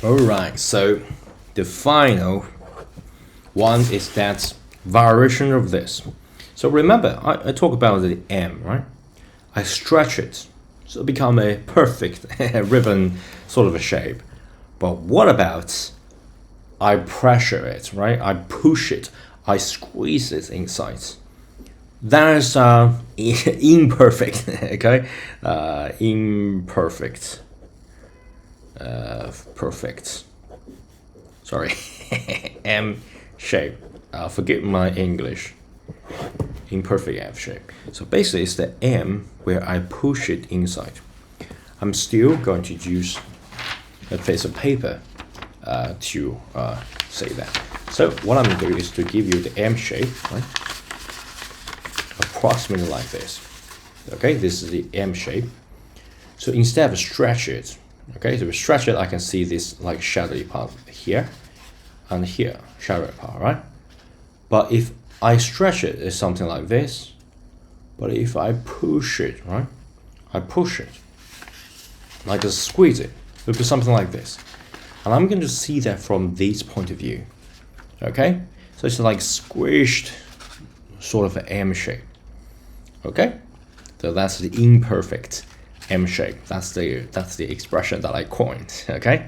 Alright, so the final one is that variation of this. So remember, I talk about the M, right? I stretch it, so it become a perfect ribbon sort of a shape. But what about I pressure it, right? I push it, I squeeze it inside. That is imperfect, okay? Imperfect. Perfect. Sorry, M shape. Forgive my English. Imperfect M shape. So basically, it's the M where I push it inside. I'm still going to use a piece of paper to say that. So what I'm going to do is to give you the M shape, right? Approximately like this. Okay, this is the M shape. So instead of stretch it, okay, so we stretch it, I can see this like shadowy part here and here, shadowy part, right? But if I stretch it, it's something like this. But if I push it, right? I push it, like just squeeze it, it will be something like this. And I'm going to see that from this point of view. Okay? So it's like squished sort of an M shape. Okay? So that's the imperfect M shape. That's the expression that I coined. Okay?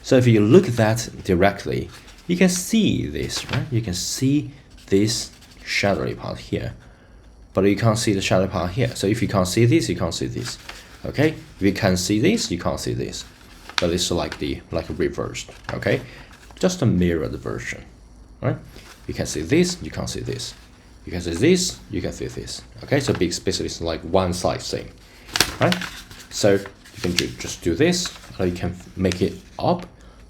So if you look at that directly, you can see this, right? You can see this shadowy part here. But you can't see the shadow part here. So if you can't see this, you can't see this. Okay? If you can see this, you can't see this. But it's like reversed. Okay? Just a mirrored version. Right? You can see this, you can't see this. You can see this, you can see this. Okay? So basically it's like one side thing. Right? So you can just do this, or you can make it up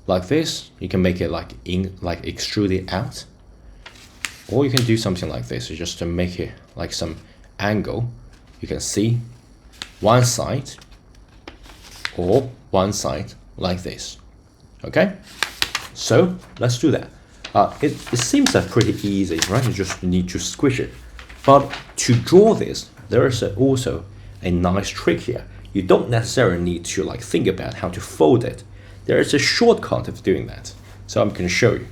like this. You can make it like extrude it out. Or you can do something like this, just to make it like some angle. You can see one side or one side like this. Okay? So let's do that. It seems pretty easy, right? You just need to squish it. But to draw this, there is also a nice trick here. You don't necessarily need to think about how to fold it. There is a shortcut of doing that. So I'm going to show you.